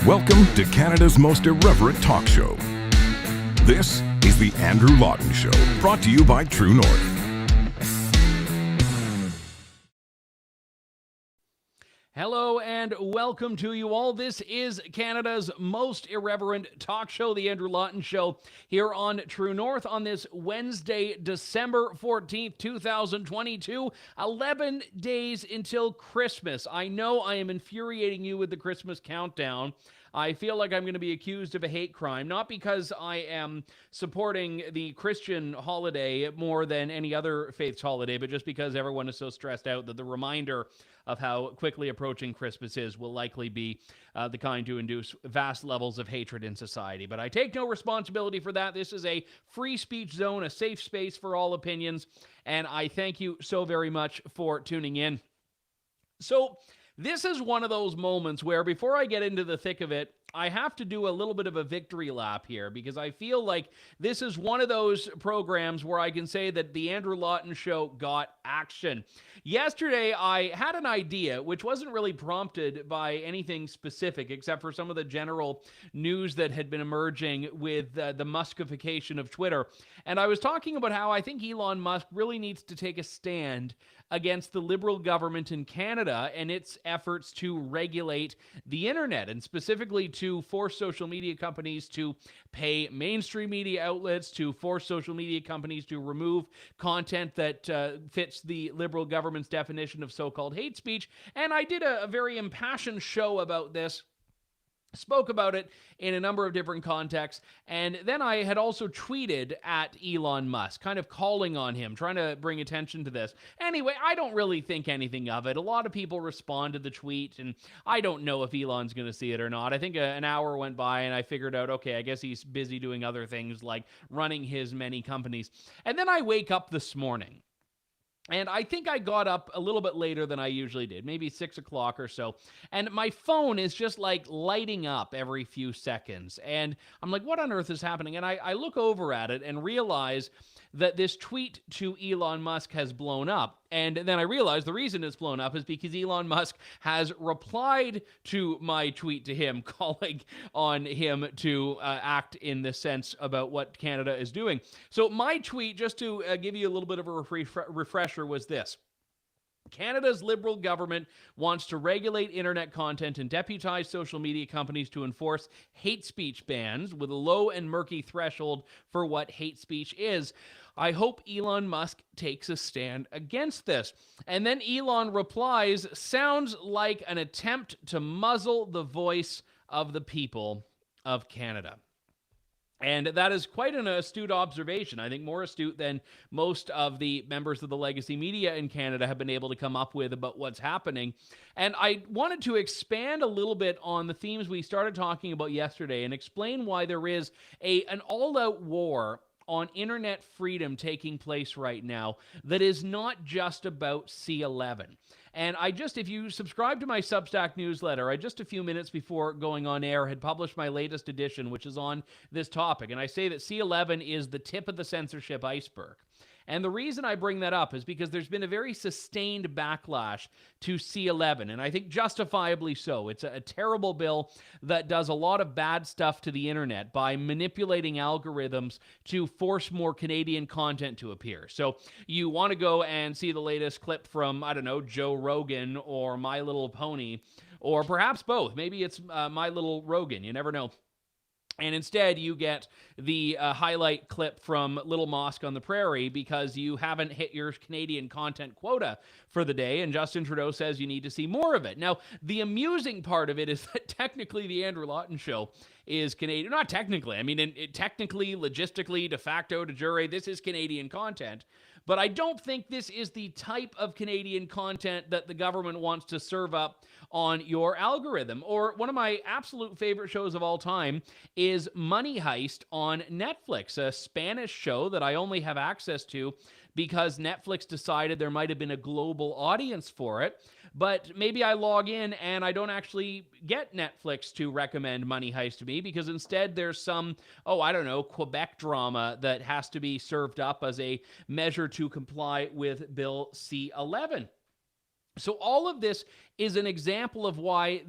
Welcome to Canada's most irreverent talk show. This is the Andrew Lawton Show, brought to you by True North. Hello and welcome to you all. This is Canada's most irreverent talk show, the Andrew Lawton Show, here on True North on this Wednesday, December 14th, 2022, 11 days until Christmas. I know I am infuriating you with the Christmas countdown. I feel like I'm going to be accused of a hate crime, not because I am supporting the Christian holiday more than any other faith's holiday, but just because everyone is so stressed out that the reminder of how quickly approaching Christmas is will likely be the kind to induce vast levels of hatred in society. But I take no responsibility for that. This is a free speech zone, a safe space for all opinions, and I thank you so very much for tuning in. So, this is one of those moments where before I get into the thick of it, I have to do a little bit of a victory lap here because I feel like this is one of those programs where I can say that the Andrew Lawton Show got action. Yesterday, I had an idea, which wasn't really prompted by anything specific, except for some of the general news that had been emerging with the Muskification of Twitter. And I was talking about how I think Elon Musk really needs to take a stand against the Liberal government in Canada and its efforts to regulate the internet, and specifically to force social media companies to pay mainstream media outlets, to force social media companies to remove content that fits the Liberal government's definition of so-called hate speech. And I did a very impassioned show about this. Spoke about it in a number of different contexts, and then I had also tweeted at Elon Musk, kind of calling on him, trying to bring attention to this. Anyway, I don't really think anything of it. A lot of people responded to the tweet, and I don't know if Elon's going to see it or not. I think an hour went by, and I figured out, okay, I guess he's busy doing other things like running his many companies. And then I wake up this morning. And I think I got up a little bit later than I usually did, maybe 6 o'clock or so. And my phone is just like lighting up every few seconds. And I'm like, what on earth is happening? And I look over at it and realize that this tweet to Elon Musk has blown up. And then I realized the reason it's blown up is because Elon Musk has replied to my tweet to him, calling on him to act in this sense about what Canada is doing. So my tweet, just to give you a little bit of a refresher, was this. Canada's Liberal government wants to regulate internet content and deputize social media companies to enforce hate speech bans with a low and murky threshold for what hate speech is. I hope Elon Musk takes a stand against this. And then Elon replies, sounds like an attempt to muzzle the voice of the people of Canada. And that is quite an astute observation. I think more astute than most of the members of the legacy media in Canada have been able to come up with about what's happening. And I wanted to expand a little bit on the themes we started talking about yesterday and explain why there is an all-out war on internet freedom taking place right now that is not just about C11. And if you subscribe to my Substack newsletter, I just a few minutes before going on air had published my latest edition, which is on this topic. And I say that C11 is the tip of the censorship iceberg. And the reason I bring that up is because there's been a very sustained backlash to C11, and I think justifiably so. It's a terrible bill that does a lot of bad stuff to the internet by manipulating algorithms to force more Canadian content to appear. So you want to go and see the latest clip from, I don't know, Joe Rogan or My Little Pony, or perhaps both. Maybe it's My Little Rogan. You never know. And instead, you get the highlight clip from Little Mosque on the Prairie because you haven't hit your Canadian content quota for the day, and Justin Trudeau says you need to see more of it. Now, the amusing part of it is that technically the Andrew Lawton Show is Canadian. Not technically. I mean, technically, logistically, de facto, de jure, this is Canadian content. But I don't think this is the type of Canadian content that the government wants to serve up on your algorithm. Or one of my absolute favorite shows of all time is Money Heist on Netflix, a Spanish show that I only have access to because Netflix decided there might have been a global audience for it. But maybe I log in and I don't actually get Netflix to recommend Money Heist to me because instead there's some, Quebec drama that has to be served up as a measure to comply with Bill C-11. So all of this is an example of why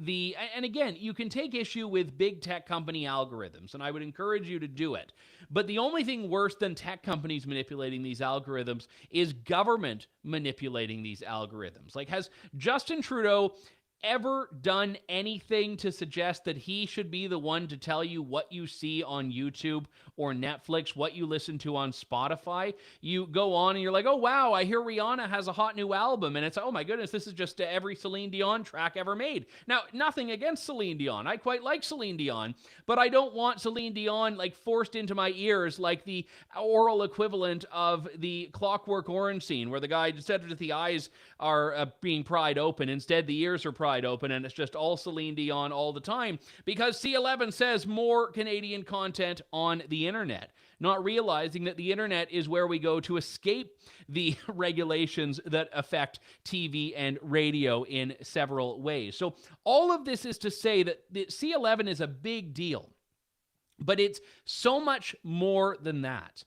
and again, you can take issue with big tech company algorithms, and I would encourage you to do it. But the only thing worse than tech companies manipulating these algorithms is government manipulating these algorithms. Like, has Justin Trudeau ever done anything to suggest that he should be the one to tell you what you see on YouTube or Netflix, what you listen to on Spotify? You go on and you're like, oh, wow, I hear Rihanna has a hot new album. And it's, oh, my goodness, this is just every Celine Dion track ever made. Now, nothing against Celine Dion. I quite like Celine Dion, but I don't want Celine Dion like forced into my ears like the oral equivalent of the Clockwork Orange scene where the guy, instead of the eyes are being pried open, instead the ears are pried open, and it's just all Celine Dion all the time because C11 says more Canadian content on the internet, not realizing that the internet is where we go to escape the regulations that affect TV and radio in several ways. So all of this is to say that the C11 is a big deal, but it's so much more than that.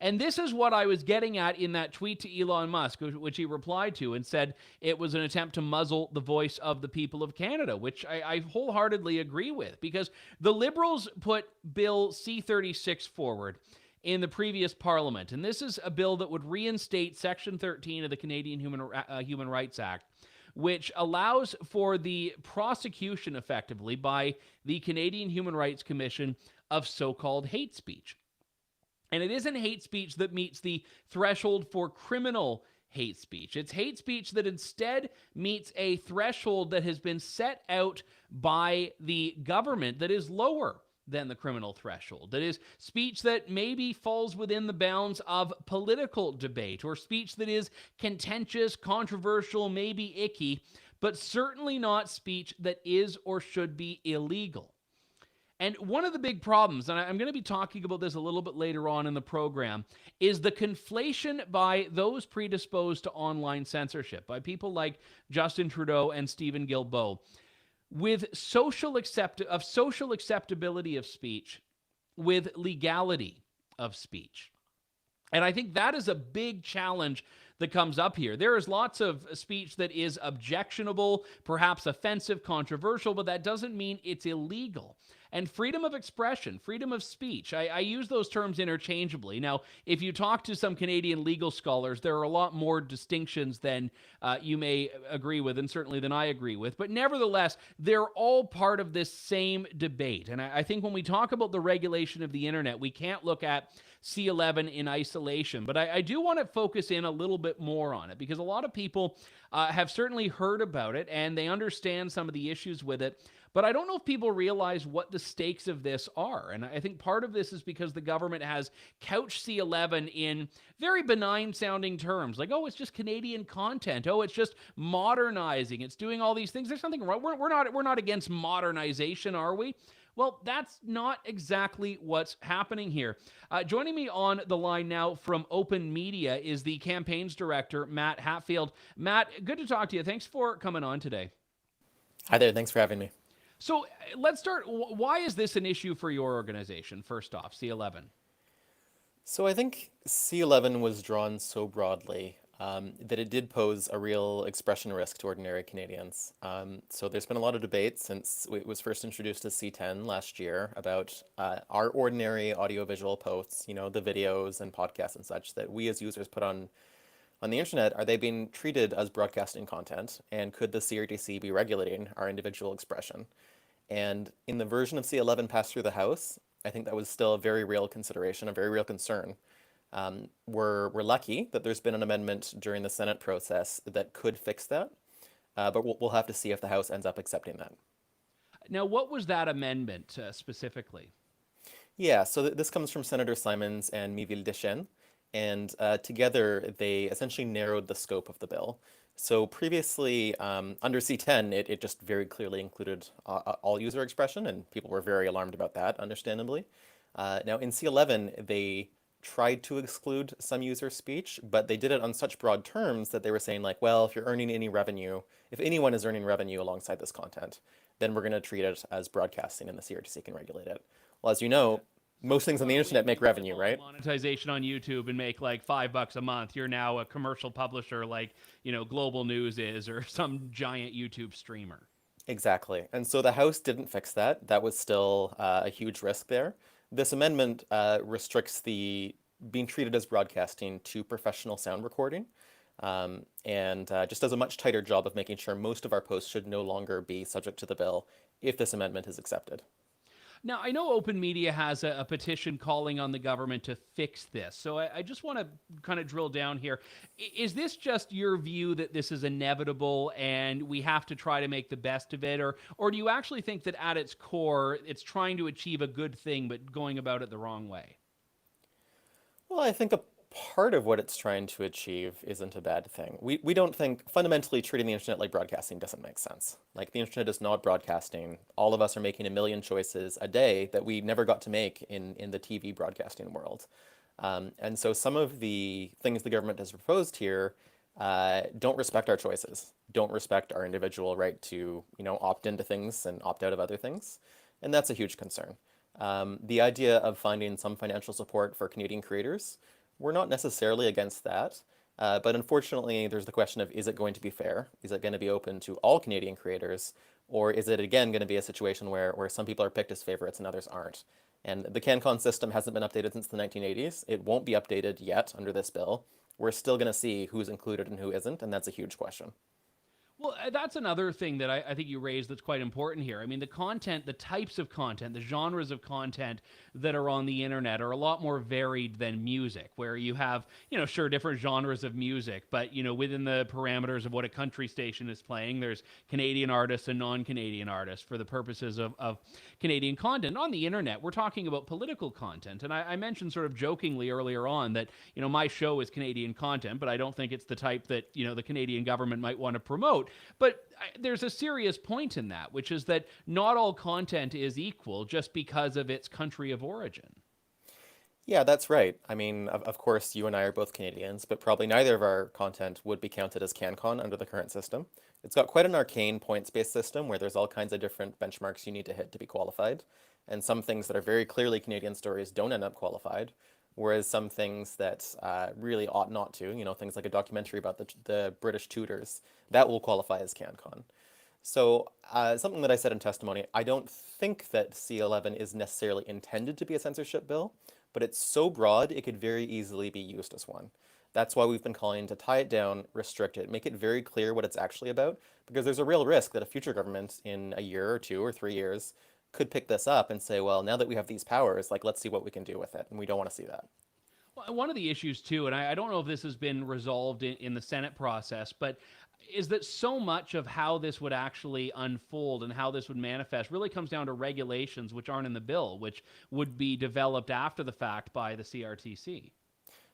And this is what I was getting at in that tweet to Elon Musk, which he replied to and said it was an attempt to muzzle the voice of the people of Canada, which I wholeheartedly agree with, because the Liberals put Bill C-36 forward in the previous Parliament. And this is a bill that would reinstate Section 13 of the Canadian Human Rights Act, which allows for the prosecution effectively by the Canadian Human Rights Commission of so-called hate speech. And it isn't hate speech that meets the threshold for criminal hate speech. It's hate speech that instead meets a threshold that has been set out by the government that is lower than the criminal threshold. That is speech that maybe falls within the bounds of political debate, or speech that is contentious, controversial, maybe icky, but certainly not speech that is or should be illegal. And one of the big problems, and I'm going to be talking about this a little bit later on in the program, is the conflation by those predisposed to online censorship, by people like Justin Trudeau and Stephen Guilbeault, with social acceptability of speech with legality of speech. And I think that is a big challenge that comes up here. There is lots of speech that is objectionable, perhaps offensive, controversial, but that doesn't mean it's illegal. And freedom of expression, freedom of speech, I use those terms interchangeably. Now, if you talk to some Canadian legal scholars, there are a lot more distinctions than you may agree with, and certainly than I agree with. But nevertheless, they're all part of this same debate. And I think when we talk about the regulation of the internet, we can't look at C11 in isolation. But I do want to focus in a little bit more on it, because a lot of people have certainly heard about it and they understand some of the issues with it. But I don't know if people realize what the stakes of this are. And I think part of this is because the government has couched C11 in very benign sounding terms. Like, oh, it's just Canadian content. Oh, it's just modernizing. It's doing all these things. There's something wrong. We're not against modernization, are we? Well, that's not exactly what's happening here. Joining me on the line now from Open Media is the campaigns director, Matt Hatfield. Matt, good to talk to you. Thanks for coming on today. Hi there. Thanks for having me. So let's start. Why is this an issue for your organization, first off, C11? So I think C11 was drawn so broadly that it did pose a real expression risk to ordinary Canadians. So there's been a lot of debate since it was first introduced as C10 last year about our ordinary audiovisual posts, you know, the videos and podcasts and such that we as users put on the internet. Are they being treated as broadcasting content? And could the CRTC be regulating our individual expression? And in the version of C11 passed through the House, I think that was still a very real consideration, a very real concern. We're lucky that there's been an amendment during the Senate process that could fix that, but we'll have to see if the House ends up accepting that. Now, what was that amendment specifically? Yeah, so this comes from Senator Simons and Miville Deschênes, and together they essentially narrowed the scope of the bill. So previously, under C10, it just very clearly included all user expression, and people were very alarmed about that, understandably. Now in C11, they tried to exclude some user speech, but they did it on such broad terms that they were saying like, well, if you're earning any revenue, if anyone is earning revenue alongside this content, then we're going to treat it as broadcasting and the CRTC can regulate it. Well, as you know, most things on the internet make revenue, right? Monetization on YouTube and make like $5 a month. You're now a commercial publisher like, Global News is, or some giant YouTube streamer. Exactly. And so the House didn't fix that. That was still a huge risk there. This amendment restricts the being treated as broadcasting to professional sound recording, and just does a much tighter job of making sure most of our posts should no longer be subject to the bill if this amendment is accepted. Now, I know Open Media has a petition calling on the government to fix this. So I just want to kind of drill down here. Is this just your view that this is inevitable and we have to try to make the best of it? Or do you actually think that at its core, it's trying to achieve a good thing, but going about it the wrong way? Well, I think a part of what it's trying to achieve isn't a bad thing. We don't think fundamentally treating the internet like broadcasting doesn't make sense. Like the internet is not broadcasting. All of us are making a million choices a day that we never got to make in the TV broadcasting world. And so some of the things the government has proposed here don't respect our choices, don't respect our individual right to, opt into things and opt out of other things. And that's a huge concern. The idea of finding some financial support for Canadian creators, we're not necessarily against that, but unfortunately, there's the question of, is it going to be fair? Is it going to be open to all Canadian creators? Or is it, again, going to be a situation where some people are picked as favorites and others aren't? And the CanCon system hasn't been updated since the 1980s. It won't be updated yet under this bill. We're still going to see who's included and who isn't, and that's a huge question. Well, that's another thing that I think you raised that's quite important here. I mean, the content, the types of content, the genres of content that are on the internet are a lot more varied than music, where you have, sure, different genres of music, but, within the parameters of what a country station is playing, there's Canadian artists and non-Canadian artists for the purposes of Canadian content. On the internet, we're talking about political content. And I mentioned sort of jokingly earlier on that, my show is Canadian content, but I don't think it's the type that, the Canadian government might want to promote. But there's a serious point in that, which is that not all content is equal just because of its country of origin. Yeah, that's right. I mean, of course, you and I are both Canadians, but probably neither of our content would be counted as CanCon under the current system. It's got quite an arcane points-based system where there's all kinds of different benchmarks you need to hit to be qualified. And some things that are very clearly Canadian stories don't end up qualified, whereas some things that really ought not to, things like a documentary about the British Tudors, that will qualify as CanCon. So something that I said in testimony, I don't think that C11 is necessarily intended to be a censorship bill, but it's so broad it could very easily be used as one. That's why we've been calling to tie it down, restrict it, make it very clear what it's actually about, because there's a real risk that a future government in a year or 2 or 3 years could pick this up and say, well, now that we have these powers, let's see what we can do with it. And we don't want to see that. Well, one of the issues, too, and I don't know if this has been resolved in the Senate process, but is that so much of how this would actually unfold and how this would manifest really comes down to regulations which aren't in the bill, which would be developed after the fact by the CRTC.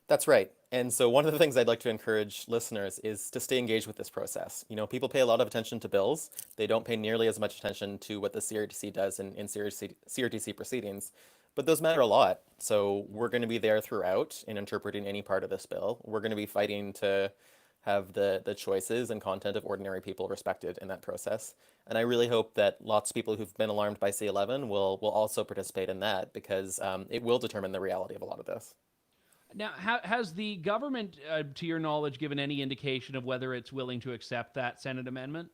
That's right. And so one of the things I'd like to encourage listeners is to stay engaged with this process. People pay a lot of attention to bills. They don't pay nearly as much attention to what the CRTC does in CRTC proceedings, but those matter a lot. So we're going to be there throughout in interpreting any part of this bill. We're going to be fighting to have the choices and content of ordinary people respected in that process. And I really hope that lots of people who've been alarmed by C11 will also participate in that, because it will determine the reality of a lot of this. Now, has the government, to your knowledge, given any indication of whether it's willing to accept that Senate amendment?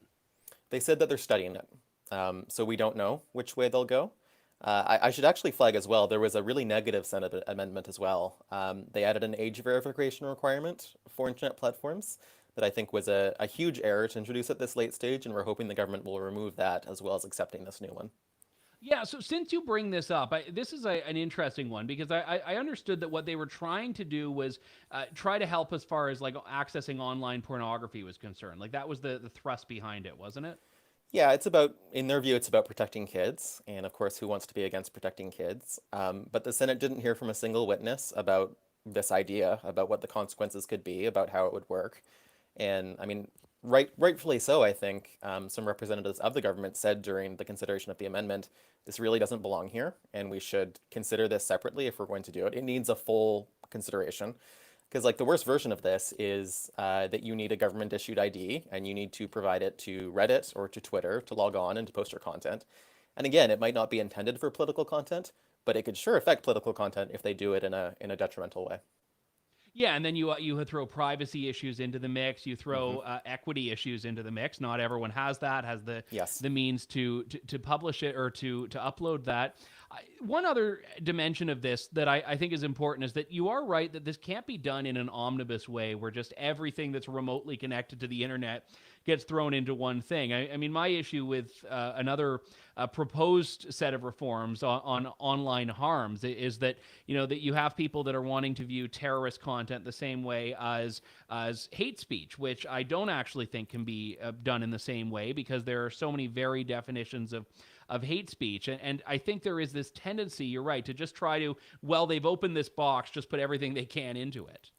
They said that they're studying it. So we don't know which way they'll go. I should actually flag as well, there was a really negative Senate amendment as well. They added an age verification requirement for internet platforms that I think was a huge error to introduce at this late stage, and we're hoping the government will remove that as well as accepting this new one. Yeah, so since you bring this up, this is an interesting one, because I understood that what they were trying to do was try to help as far as accessing online pornography was concerned. That was the thrust behind it, wasn't it? Yeah, in their view, it's about protecting kids. And of course, who wants to be against protecting kids? But the Senate didn't hear from a single witness about this idea, about what the consequences could be, about how it would work. And I mean, rightfully so, I think. Some representatives of the government said during the consideration of the amendment, this really doesn't belong here, and we should consider this separately if we're going to do it. It needs a full consideration. Because the worst version of this is that you need a government-issued ID, and you need to provide it to Reddit or to Twitter to log on and to post your content. And again, it might not be intended for political content, but it could sure affect political content if they do it in a detrimental way. Yeah, and then you throw privacy issues into the mix. You throw equity issues into the mix. Not everyone has Yes. the means to publish it or to upload that. One other dimension of this that I think is important is that you are right that this can't be done in an omnibus way where just everything that's remotely connected to the internet gets thrown into one thing. I mean, my issue with another proposed set of reforms on online harms is that that you have people that are wanting to view terrorist content the same way as hate speech, which I don't actually think can be done in the same way because there are so many varied definitions of hate speech. And I think there is this tendency, you're right, to just try to, well, they've opened this box, just put everything they can into it.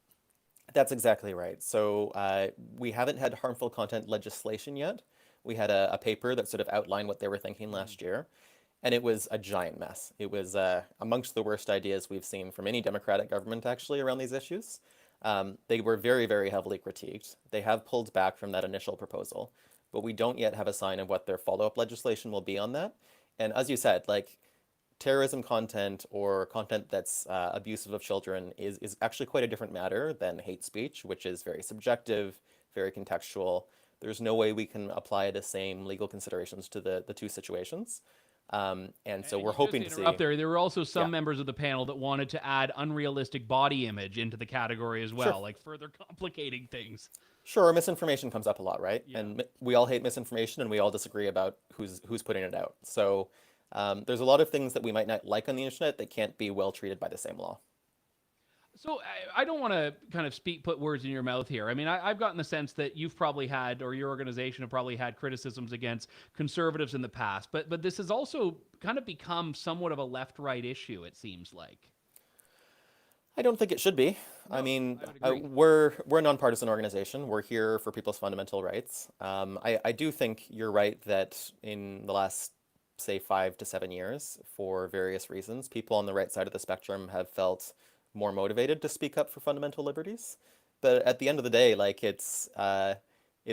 That's exactly right. So we haven't had harmful content legislation yet. We had a paper that sort of outlined what they were thinking last year, and it was a giant mess. It was amongst the worst ideas we've seen from any Democratic government, actually, around these issues. They were very, very heavily critiqued. They have pulled back from that initial proposal, but we don't yet have a sign of what their follow-up legislation will be on that. And as you said, like, terrorism content or content that's abusive of children is actually quite a different matter than hate speech, which is very subjective, very contextual. There's no way we can apply the same legal considerations to the two situations. And so we're hoping to see. There were also some members of the panel that wanted to add unrealistic body image into the category as well, like further complicating things. Sure, misinformation comes up a lot, right? Yeah. And we all hate misinformation, and we all disagree about who's putting it out. So there's a lot of things that we might not like on the internet that can't be well treated by the same law. So I don't want to kind of put words in your mouth here. I mean, I've gotten the sense that you've probably had, or your organization have probably had criticisms against conservatives in the past, but this has also kind of become somewhat of a left-right issue, it seems like. I don't think it should be. No, I mean, we're a nonpartisan organization. We're here for people's fundamental rights. I do think you're right that in the last, say, 5 to 7 years, for various reasons, people on the right side of the spectrum have felt more motivated to speak up for fundamental liberties. But at the end of the day, like, it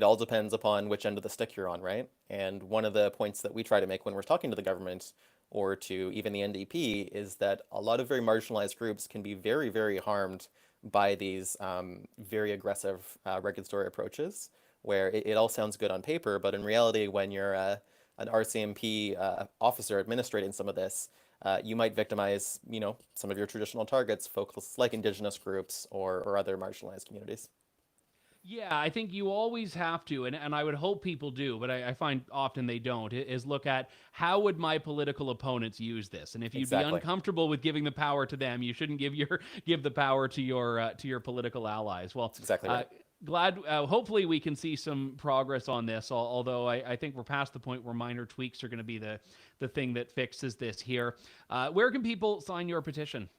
all depends upon which end of the stick you're on, right? And one of the points that we try to make when we're talking to the government or to even the NDP is that a lot of very marginalized groups can be very, very harmed by these very aggressive regulatory approaches, where it all sounds good on paper, but in reality, when you're an RCMP officer administrating some of this, you might victimize, some of your traditional targets, folks like Indigenous groups or other marginalized communities. Yeah, I think you always have to, and I would hope people do, but I find often they don't, is look at how would my political opponents use this? And if you'd be uncomfortable with giving the power to them, you shouldn't give the power to your political allies. Well, that's exactly right. Glad, hopefully we can see some progress on this, although I think we're past the point where minor tweaks are going to be the thing that fixes this here. Where can people sign your petition?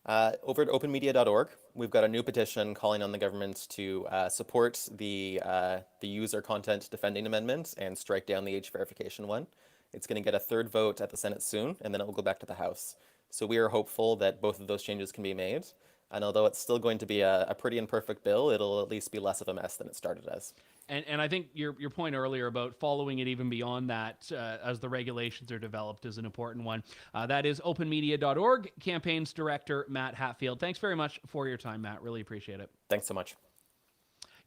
Over at openmedia.org, we've got a new petition calling on the government to support the user content defending amendment and strike down the age verification one. It's going to get a third vote at the Senate soon, and then it will go back to the House. So we are hopeful that both of those changes can be made. And although it's still going to be a pretty imperfect bill, it'll at least be less of a mess than it started as. And I think your point earlier about following it even beyond that as the regulations are developed is an important one. That is openmedia.org, Campaigns Director Matt Hatfield. Thanks very much for your time, Matt. Really appreciate it. Thanks so much.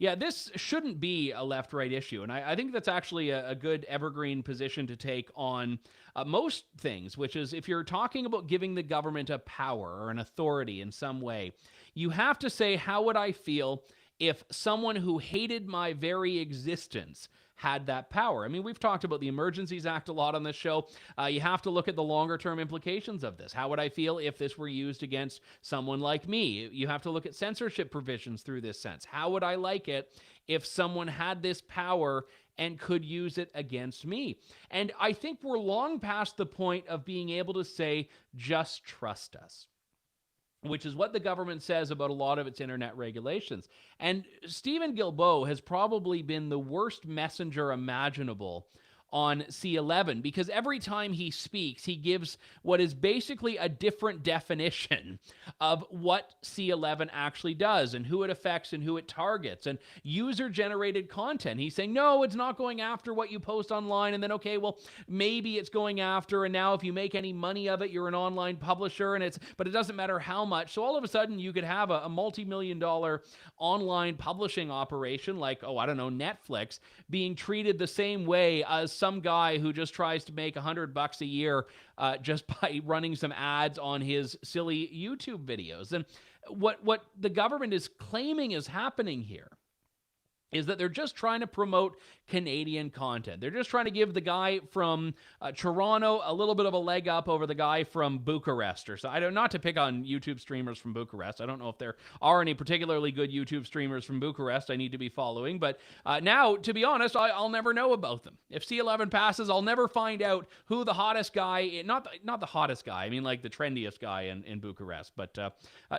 Yeah, this shouldn't be a left-right issue, and I think that's actually a good evergreen position to take on most things, which is if you're talking about giving the government a power or an authority in some way, you have to say, how would I feel if someone who hated my very existence had that power? I mean, we've talked about the Emergencies Act a lot on this show. You have to look at the longer-term implications of this. How would I feel if this were used against someone like me? You have to look at censorship provisions through this sense. How would I like it if someone had this power and could use it against me? And I think we're long past the point of being able to say, just trust us, which is what the government says about a lot of its internet regulations. And Stephen Guilbeault has probably been the worst messenger imaginable on C11, because every time he speaks, he gives what is basically a different definition of what C11 actually does and who it affects and who it targets and user-generated content. He's saying, no, it's not going after what you post online, and then, okay, well, maybe it's going after, and now if you make any money of it, you're an online publisher, but it doesn't matter how much. So all of a sudden, you could have a multi-million-dollar online publishing operation like, I don't know, Netflix, being treated the same way as some guy who just tries to make $100 a year just by running some ads on his silly YouTube videos. And what the government is claiming is happening here is that they're just trying to promote Canadian content. They're just trying to give the guy from Toronto a little bit of a leg up over the guy from Bucharest. Not to pick on YouTube streamers from Bucharest. I don't know if there are any particularly good YouTube streamers from Bucharest I need to be following. But now, to be honest, I'll never know about them. If C11 passes, I'll never find out who the hottest guy, not the hottest guy, I mean like the trendiest guy in Bucharest. But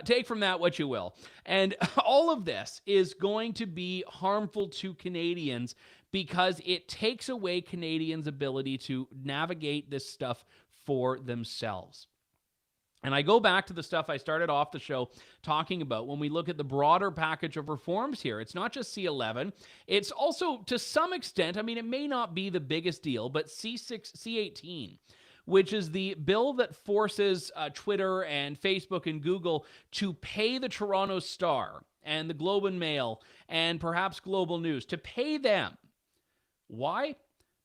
take from that what you will. And all of this is going to be harmful to Canadians because it takes away Canadians' ability to navigate this stuff for themselves. And I go back to the stuff I started off the show talking about when we look at the broader package of reforms here. It's not just C11. It's also, to some extent, I mean, it may not be the biggest deal, but C18, which is the bill that forces Twitter and Facebook and Google to pay the Toronto Star and the Globe and Mail and perhaps Global News, to pay them. Why?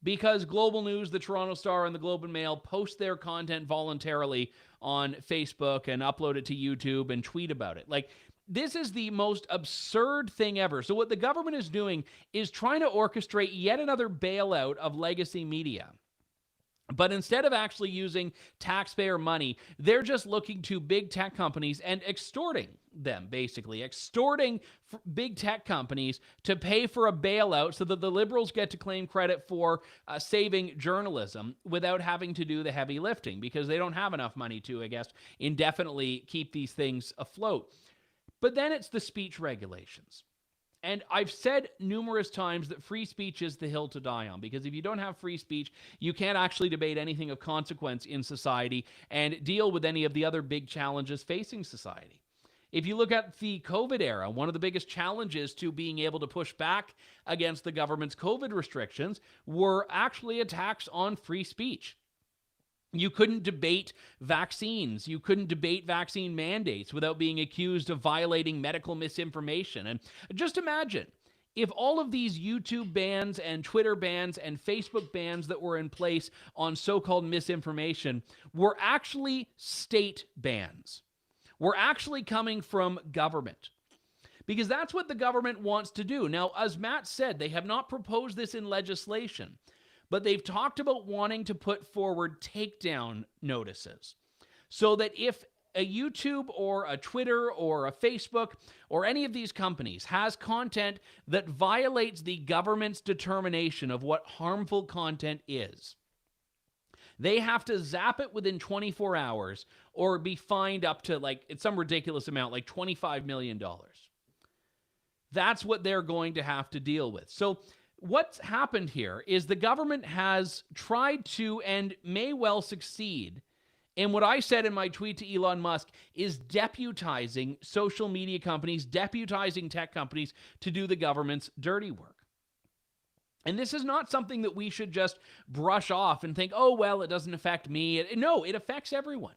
Because Global News, the Toronto Star, and the Globe and Mail post their content voluntarily on Facebook and upload it to YouTube and tweet about it. Like, this is the most absurd thing ever. So what the government is doing is trying to orchestrate yet another bailout of legacy media. But instead of actually using taxpayer money, they're just looking to big tech companies and extorting them, basically. Extorting big tech companies to pay for a bailout so that the Liberals get to claim credit for saving journalism without having to do the heavy lifting, because they don't have enough money to, I guess, indefinitely keep these things afloat. But then it's the speech regulations. And I've said numerous times that free speech is the hill to die on, because if you don't have free speech, you can't actually debate anything of consequence in society and deal with any of the other big challenges facing society. If you look at the COVID era, one of the biggest challenges to being able to push back against the government's COVID restrictions were actually attacks on free speech. You couldn't debate vaccines. You couldn't debate vaccine mandates without being accused of violating medical misinformation. And just imagine if all of these YouTube bans and Twitter bans and Facebook bans that were in place on so-called misinformation were actually state bans, were actually coming from government. Because that's what the government wants to do. Now, as Matt said, they have not proposed this in legislation, but they've talked about wanting to put forward takedown notices so that if a YouTube or a Twitter or a Facebook or any of these companies has content that violates the government's determination of what harmful content is, they have to zap it within 24 hours or be fined up to, like, it's some ridiculous amount, like $25 million. That's what they're going to have to deal with. So what's happened here is the government has tried to, and may well succeed, in what I said in my tweet to Elon Musk, is deputizing social media companies, deputizing tech companies to do the government's dirty work. And this is not something that we should just brush off and think, oh, well, it doesn't affect me. No, it affects everyone.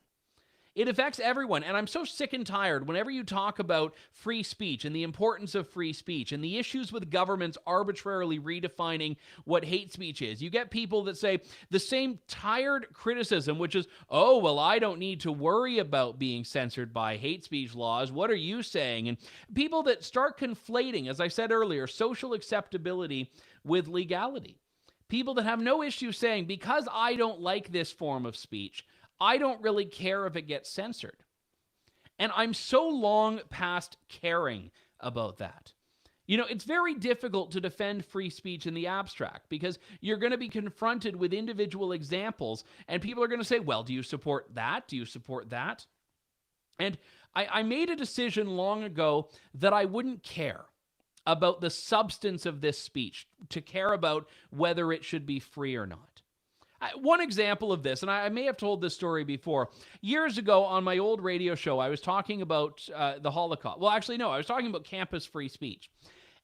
It affects everyone, and I'm so sick and tired whenever you talk about free speech and the importance of free speech and the issues with governments arbitrarily redefining what hate speech is. You get people that say the same tired criticism, which is, oh, well, I don't need to worry about being censored by hate speech laws. What are you saying? And people that start conflating, as I said earlier, social acceptability with legality. People that have no issue saying, because I don't like this form of speech, I don't really care if it gets censored. And I'm so long past caring about that. You know, it's very difficult to defend free speech in the abstract because you're going to be confronted with individual examples and people are going to say, well, do you support that? Do you support that? And I made a decision long ago that I wouldn't care. about the substance of this speech, to care about whether it should be free or not. One example of this, and I may have told this story before, years ago on my old radio show, I was talking about the Holocaust. Well, actually, no, I was talking about campus free speech.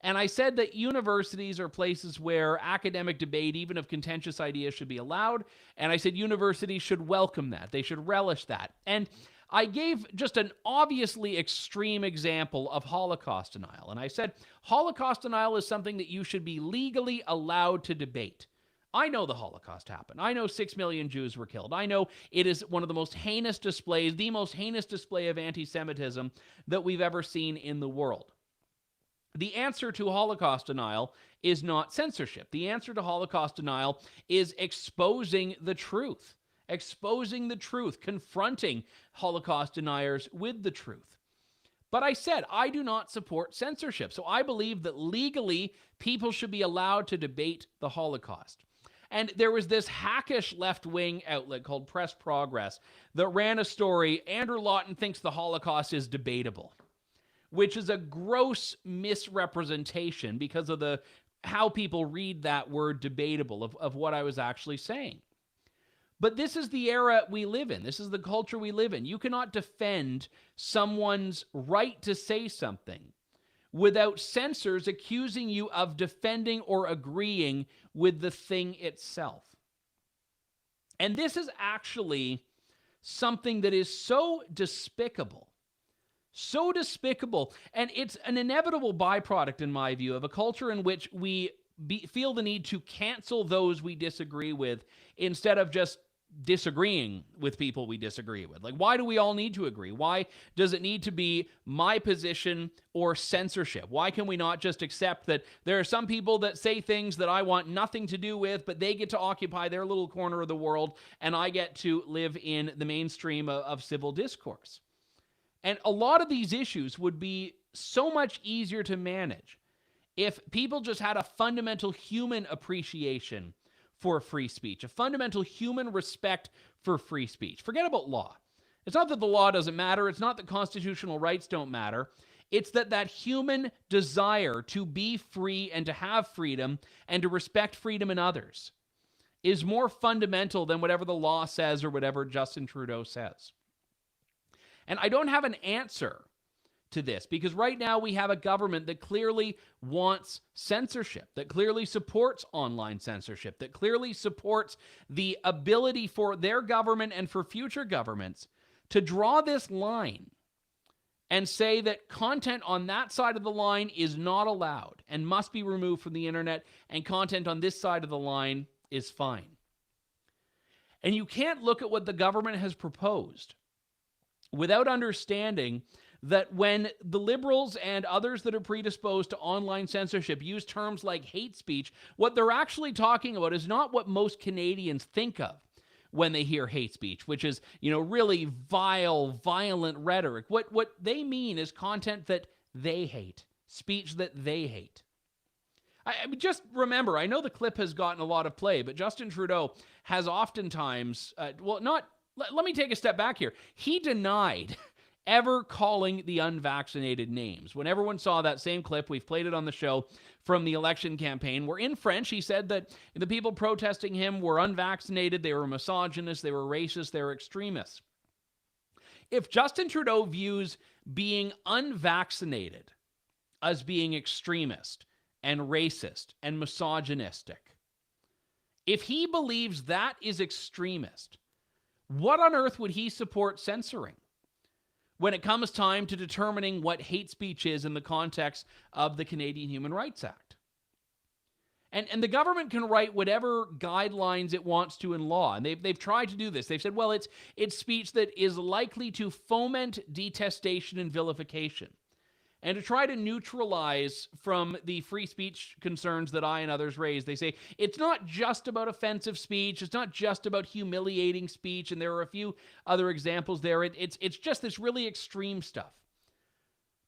And I said that universities are places where academic debate, even of contentious ideas, should be allowed. And I said universities should welcome that. They should relish that. And I gave just an obviously extreme example of Holocaust denial. And I said, Holocaust denial is something that you should be legally allowed to debate. I know the Holocaust happened. I know 6 million Jews were killed. I know it is one of the most heinous displays, the most heinous display of anti-Semitism that we've ever seen in the world. The answer to Holocaust denial is not censorship. The answer to Holocaust denial is exposing the truth, confronting Holocaust deniers with the truth. But I said, I do not support censorship. So I believe that legally people should be allowed to debate the Holocaust. And there was this hackish left-wing outlet called Press Progress that ran a story, Andrew Lawton thinks the Holocaust is debatable, which is a gross misrepresentation because of how people read that word debatable of what I was actually saying. But this is the era we live in. This is the culture we live in. You cannot defend someone's right to say something without censors accusing you of defending or agreeing with the thing itself. And this is actually something that is so despicable, and it's an inevitable byproduct, in my view, of a culture in which we feel the need to cancel those we disagree with instead of just disagreeing with people we disagree with. Like, why do we all need to agree? Why does it need to be my position or censorship? Why can we not just accept that there are some people that say things that I want nothing to do with, but they get to occupy their little corner of the world, and I get to live in the mainstream of civil discourse? And a lot of these issues would be so much easier to manage if people just had a fundamental human appreciation for free speech, a fundamental human respect for free speech. Forget about law. It's not that the law doesn't matter. It's not that constitutional rights don't matter. It's that human desire to be free and to have freedom and to respect freedom in others is more fundamental than whatever the law says or whatever Justin Trudeau says. And I don't have an answer to this because right now we have a government that clearly wants censorship, that clearly supports online censorship, that clearly supports the ability for their government and for future governments to draw this line and say that content on that side of the line is not allowed and must be removed from the internet, and content on this side of the line is fine. And you can't look at what the government has proposed without understanding that when the Liberals and others that are predisposed to online censorship use terms like hate speech, what they're actually talking about is not what most Canadians think of when they hear hate speech, which is, really vile, violent rhetoric. What they mean is content that they hate, speech that they hate. I mean, just remember, I know the clip has gotten a lot of play, but Justin Trudeau has oftentimes, let me take a step back here. He denied ever calling the unvaccinated names. When everyone saw that same clip, we've played it on the show from the election campaign, where in French he said that the people protesting him were unvaccinated, they were misogynist, they were racist, they were extremists. If Justin Trudeau views being unvaccinated as being extremist and racist and misogynistic, if he believes that is extremist, what on earth would he support censoring when it comes time to determining what hate speech is in the context of the Canadian Human Rights Act? And the government can write whatever guidelines it wants to in law, and they've tried to do this. They've said, well, it's speech that is likely to foment detestation and vilification, and to try to neutralize from the free speech concerns that I and others raise. They say it's not just about offensive speech, it's not just about humiliating speech, and there are a few other examples there. It's just this really extreme stuff.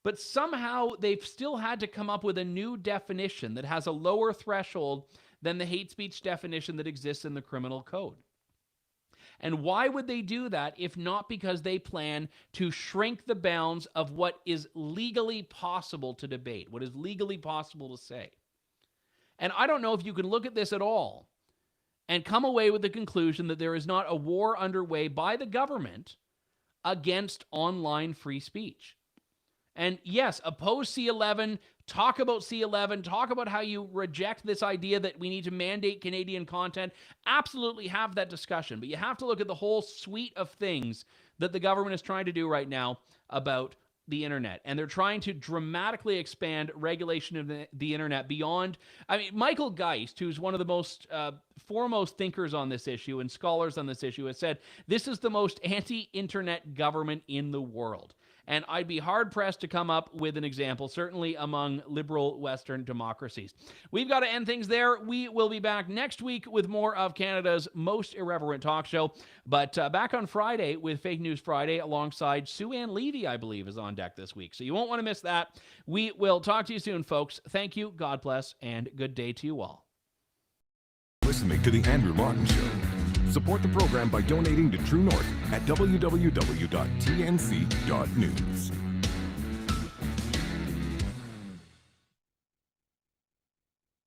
But somehow they've still had to come up with a new definition that has a lower threshold than the hate speech definition that exists in the criminal code. And why would they do that if not because they plan to shrink the bounds of what is legally possible to debate, what is legally possible to say? And I don't know if you can look at this at all and come away with the conclusion that there is not a war underway by the government against online free speech. And yes, oppose C11, talk about C11, talk about how you reject this idea that we need to mandate Canadian content. Absolutely have that discussion. But you have to look at the whole suite of things that the government is trying to do right now about the internet. And they're trying to dramatically expand regulation of the internet beyond, Michael Geist, who's one of the most foremost thinkers on this issue and scholars on this issue, has said, this is the most anti-internet government in the world. And I'd be hard-pressed to come up with an example, certainly among liberal Western democracies. We've got to end things there. We will be back next week with more of Canada's most irreverent talk show. But back on Friday with Fake News Friday alongside Sue Ann Levy, I believe, is on deck this week. So you won't want to miss that. We will talk to you soon, folks. Thank you, God bless, and good day to you all. Listening to The Andrew Lawton Show. Support the program by donating to True North at www.tnc.news.